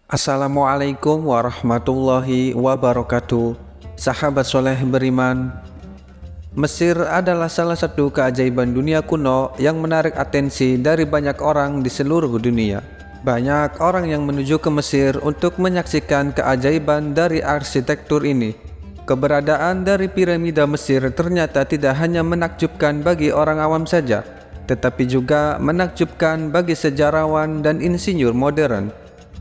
Assalamualaikum warahmatullahi wabarakatuh. Sahabat soleh beriman, Mesir adalah salah satu keajaiban dunia kuno yang menarik atensi dari banyak orang di seluruh dunia. Banyak orang yang menuju ke Mesir untuk menyaksikan keajaiban dari arsitektur ini. Keberadaan dari piramida Mesir ternyata tidak hanya menakjubkan bagi orang awam saja, tetapi juga menakjubkan bagi sejarawan dan insinyur modern.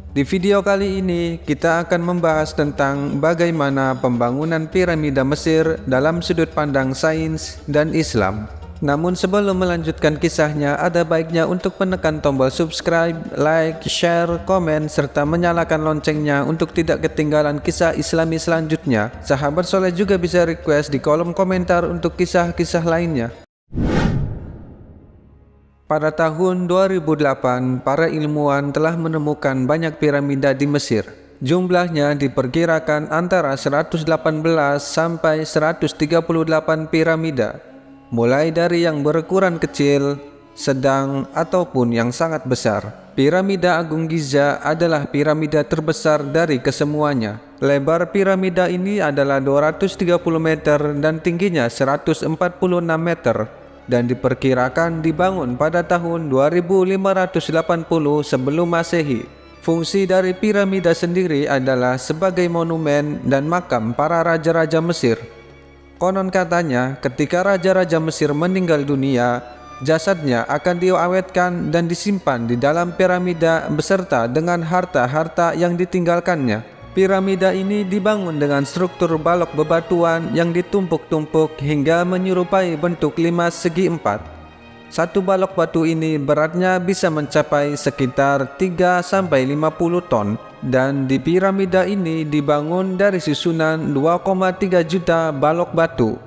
Di video kali ini kita akan membahas tentang bagaimana pembangunan piramida Mesir dalam sudut pandang sains dan Islam. Namun sebelum melanjutkan kisahnya, ada baiknya untuk menekan tombol subscribe, like, share, komen, serta menyalakan loncengnya untuk tidak ketinggalan kisah Islami selanjutnya. Sahabat soleh juga bisa request di kolom komentar untuk kisah-kisah lainnya. Pada tahun 2008, para ilmuwan telah menemukan banyak piramida di Mesir. Jumlahnya diperkirakan antara 118 sampai 138 piramida, mulai dari yang berukuran kecil, sedang, ataupun yang sangat besar. Piramida Agung Giza adalah piramida terbesar dari kesemuanya. Lebar piramida ini adalah 230 meter dan tingginya 146 meter. Dan diperkirakan dibangun pada tahun 2580 sebelum Masehi. Fungsi dari piramida sendiri adalah sebagai monumen dan makam para raja-raja Mesir. Konon katanya, ketika raja-raja Mesir meninggal dunia, jasadnya akan diawetkan dan disimpan di dalam piramida beserta dengan harta-harta yang ditinggalkannya. Piramida ini dibangun dengan struktur balok bebatuan yang ditumpuk-tumpuk hingga menyerupai bentuk 5 segi 4. Satu balok batu ini beratnya bisa mencapai sekitar 3-50 ton, dan di piramida ini dibangun dari susunan 2,3 juta balok batu.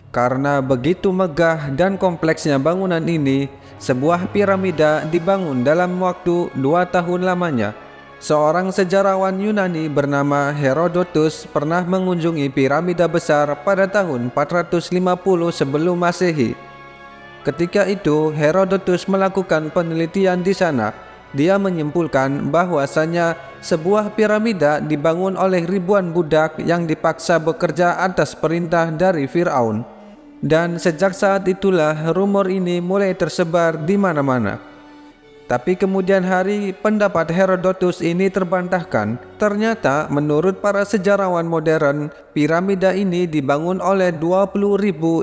Karena begitu megah dan kompleksnya bangunan ini, sebuah piramida dibangun dalam waktu 2 tahun lamanya. Seorang sejarawan Yunani bernama Herodotus pernah mengunjungi piramida besar pada tahun 450 sebelum Masehi. Ketika itu, Herodotus melakukan penelitian di sana. Dia menyimpulkan bahwasanya sebuah piramida dibangun oleh ribuan budak yang dipaksa bekerja atas perintah dari Firaun. Dan sejak saat itulah rumor ini mulai tersebar di mana-mana. Tapi kemudian hari, pendapat Herodotus ini terbantahkan. Ternyata menurut para sejarawan modern, piramida ini dibangun oleh 20.000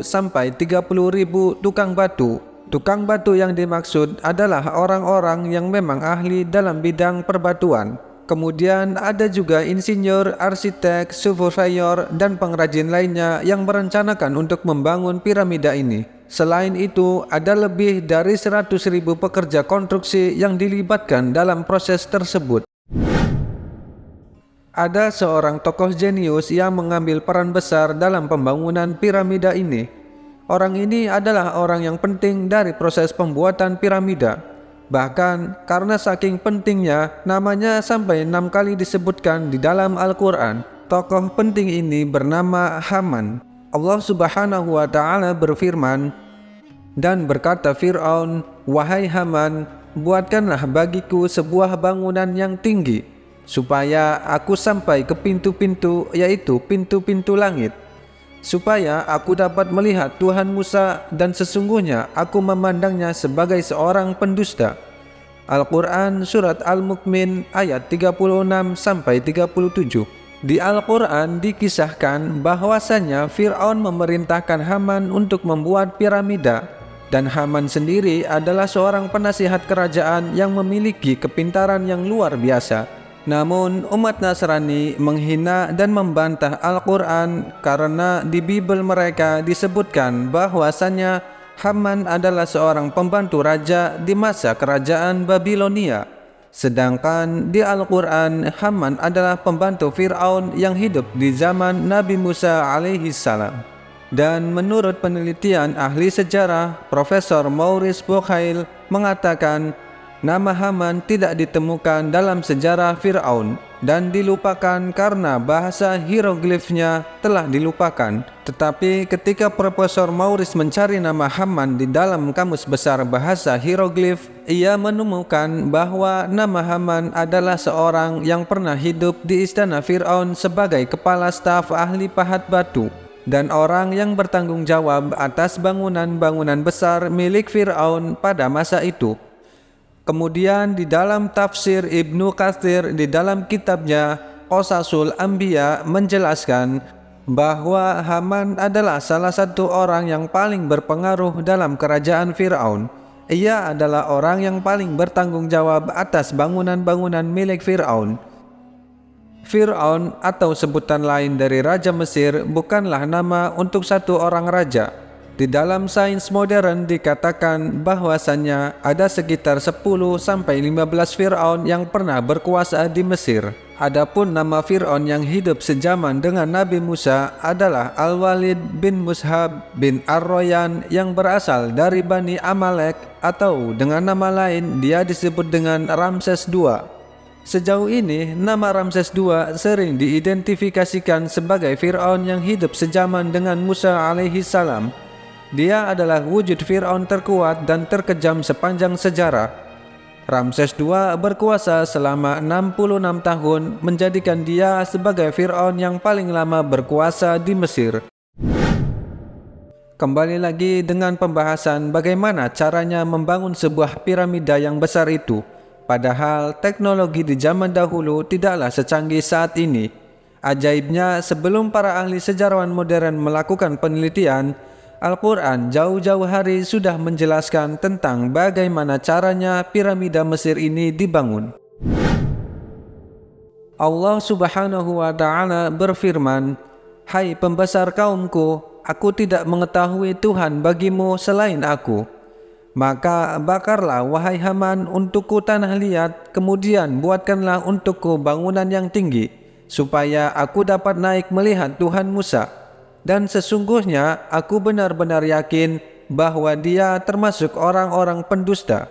sampai 30.000 tukang batu. Tukang batu yang dimaksud adalah orang-orang yang memang ahli dalam bidang perbatuan. Kemudian ada juga insinyur, arsitek, surveyor, dan pengrajin lainnya yang merencanakan untuk membangun piramida ini. Selain itu, ada lebih dari 100.000 pekerja konstruksi yang dilibatkan dalam proses tersebut. Ada seorang tokoh jenius yang mengambil peran besar dalam pembangunan piramida ini. Orang ini adalah orang yang penting dari proses pembuatan piramida. Bahkan karena saking pentingnya, namanya sampai 6 kali disebutkan di dalam Al-Quran. Tokoh penting ini bernama Haman. Allah Subhanahu wa Ta'ala berfirman, "Dan berkata Fir'aun, wahai Haman, buatkanlah bagiku sebuah bangunan yang tinggi, supaya aku sampai ke pintu-pintu, yaitu pintu-pintu langit, supaya aku dapat melihat Tuhan Musa, dan sesungguhnya aku memandangnya sebagai seorang pendusta." Al-Quran Surat Al-Mu'min ayat 36-37. Di Al-Quran dikisahkan bahwasanya Fir'aun memerintahkan Haman untuk membuat piramida, dan Haman sendiri adalah seorang penasihat kerajaan yang memiliki kepintaran yang luar biasa. Namun umat Nasrani menghina dan membantah Al-Quran karena di Bible mereka disebutkan bahwasanya Haman adalah seorang pembantu raja di masa kerajaan Babilonia. Sedangkan di Al-Quran, Haman adalah pembantu Fir'aun yang hidup di zaman Nabi Musa alaihi salam. Dan menurut penelitian ahli sejarah, Profesor Maurice Bucaille mengatakan nama Haman tidak ditemukan dalam sejarah Fir'aun. dan dilupakan karena bahasa hieroglifnya telah dilupakan. Tetapi ketika Profesor Maurice mencari nama Haman di dalam Kamus Besar Bahasa Hieroglif, ia menemukan bahwa nama Haman adalah seorang yang pernah hidup di istana Fir'aun sebagai kepala staf ahli pahat batu dan orang yang bertanggung jawab atas bangunan-bangunan besar milik Fir'aun pada masa itu. Kemudian di dalam tafsir Ibnu Katsir di dalam kitabnya Qasasul Anbiya menjelaskan bahwa Haman adalah salah satu orang yang paling berpengaruh dalam kerajaan Fir'aun. Ia adalah orang yang paling bertanggung jawab atas bangunan-bangunan milik Fir'aun. Fir'aun atau sebutan lain dari Raja Mesir bukanlah nama untuk satu orang raja. Di dalam sains modern dikatakan bahwasannya ada sekitar 10-15 Fir'aun yang pernah berkuasa di Mesir. Adapun nama Fir'aun yang hidup sejaman dengan Nabi Musa adalah Al-Walid bin Mushab bin Ar-Royan yang berasal dari Bani Amalek, atau dengan nama lain dia disebut dengan Ramses II. Sejauh ini, nama Ramses II sering diidentifikasikan sebagai Fir'aun yang hidup sejaman dengan Musa alaihi salam. Dia adalah wujud Fir'aun terkuat dan terkejam sepanjang sejarah. Ramses II berkuasa selama 66 tahun, menjadikan dia sebagai Fir'aun yang paling lama berkuasa di Mesir. Kembali lagi dengan pembahasan bagaimana caranya membangun sebuah piramida yang besar itu. Padahal teknologi di zaman dahulu tidaklah secanggih saat ini. Ajaibnya, sebelum para ahli sejarawan modern melakukan penelitian, Al-Quran jauh-jauh hari sudah menjelaskan tentang bagaimana caranya piramida Mesir ini dibangun. Allah Subhanahu wa Ta'ala berfirman, "Hai pembesar kaumku, aku tidak mengetahui Tuhan bagimu selain aku. Maka bakarlah wahai Haman untukku tanah liat, kemudian buatkanlah untukku bangunan yang tinggi, supaya aku dapat naik melihat Tuhan Musa. Dan sesungguhnya aku benar-benar yakin bahwa dia termasuk orang-orang pendusta."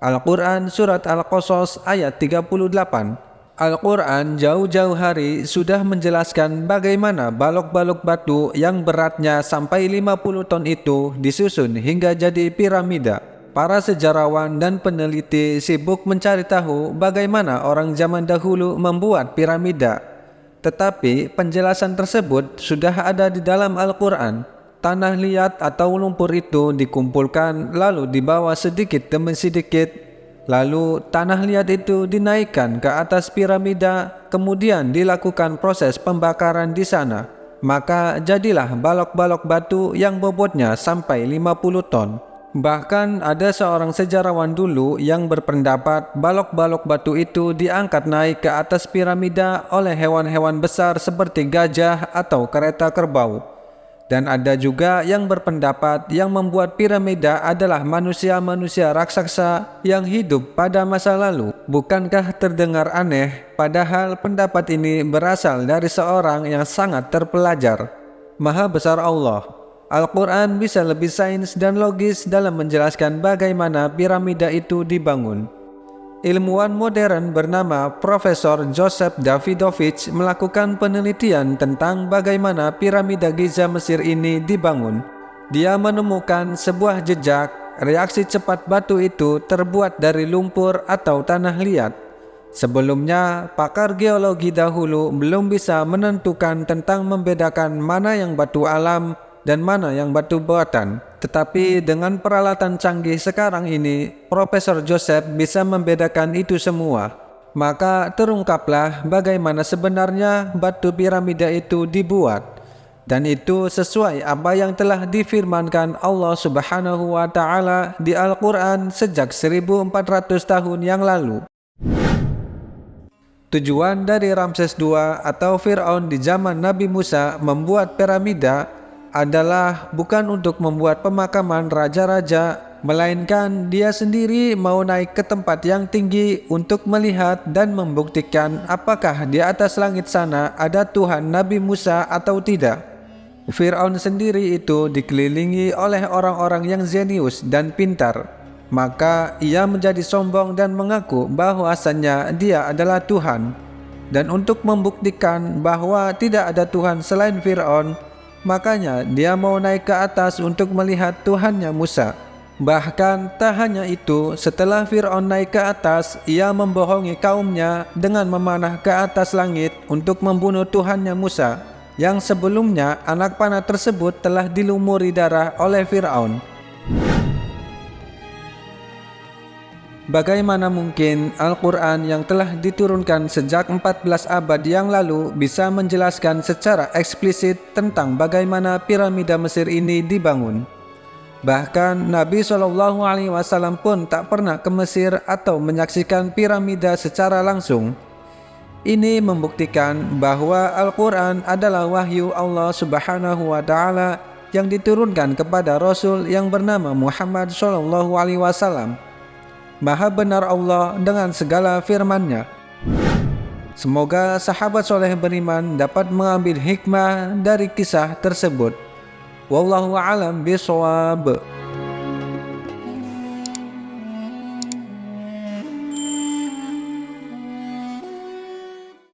Al-Quran Surat Al-Qasas ayat 38. Al-Quran jauh-jauh hari sudah menjelaskan bagaimana balok-balok batu yang beratnya sampai 50 ton itu disusun hingga jadi piramida. Para sejarawan dan peneliti sibuk mencari tahu bagaimana orang zaman dahulu membuat piramida. Tetapi penjelasan tersebut sudah ada di dalam Al-Quran. Tanah liat atau lumpur itu dikumpulkan lalu dibawa sedikit demi sedikit. Lalu tanah liat itu dinaikkan ke atas piramida, kemudian dilakukan proses pembakaran di sana. Maka jadilah balok-balok batu yang bobotnya sampai 50 ton. Bahkan ada seorang sejarawan dulu yang berpendapat balok-balok batu itu diangkat naik ke atas piramida oleh hewan-hewan besar seperti gajah atau kereta kerbau. Dan ada juga yang berpendapat yang membuat piramida adalah manusia-manusia raksasa yang hidup pada masa lalu. Bukankah terdengar aneh? Padahal pendapat ini berasal dari seorang yang sangat terpelajar. Maha besar Allah. Al-Quran bisa lebih sains dan logis dalam menjelaskan bagaimana piramida itu dibangun. Ilmuwan modern bernama Profesor Joseph Davidovich melakukan penelitian tentang bagaimana piramida Giza Mesir ini dibangun. Dia menemukan sebuah jejak reaksi cepat batu itu terbuat dari lumpur atau tanah liat. Sebelumnya, pakar geologi dahulu belum bisa menentukan tentang membedakan mana yang batu alam dan mana yang batu buatan. Tetapi dengan peralatan canggih sekarang ini, Profesor Joseph bisa membedakan itu semua. Maka terungkaplah bagaimana sebenarnya batu piramida itu dibuat. Dan itu sesuai apa yang telah difirmankan Allah Subhanahu wa Ta'ala di Al-Quran sejak 1400 tahun yang lalu. Tujuan dari Ramses II atau Fir'aun di zaman Nabi Musa membuat piramida adalah bukan untuk membuat pemakaman raja-raja, melainkan dia sendiri mau naik ke tempat yang tinggi untuk melihat dan membuktikan apakah di atas langit sana ada Tuhan Nabi Musa atau tidak. Fir'aun sendiri itu dikelilingi oleh orang-orang yang zenius dan pintar. Maka ia menjadi sombong dan mengaku bahwasannya dia adalah Tuhan. Dan untuk membuktikan bahwa tidak ada Tuhan selain Fir'aun, makanya dia mau naik ke atas untuk melihat Tuhannya Musa. Bahkan tak hanya itu, setelah Fir'aun naik ke atas, ia membohongi kaumnya dengan memanah ke atas langit untuk membunuh Tuhannya Musa, yang sebelumnya anak panah tersebut telah dilumuri darah oleh Fir'aun. Bagaimana mungkin Al-Quran yang telah diturunkan sejak 14 abad yang lalu bisa menjelaskan secara eksplisit tentang bagaimana piramida Mesir ini dibangun? Bahkan Nabi SAW pun tak pernah ke Mesir atau menyaksikan piramida secara langsung. Ini membuktikan bahwa Al-Quran adalah wahyu Allah Subhanahu wa Ta'ala yang diturunkan kepada Rasul yang bernama Muhammad SAW. Maha benar Allah dengan segala firman-Nya. Semoga sahabat soleh beriman dapat mengambil hikmah dari kisah tersebut. Wallahu a'lam bishawab.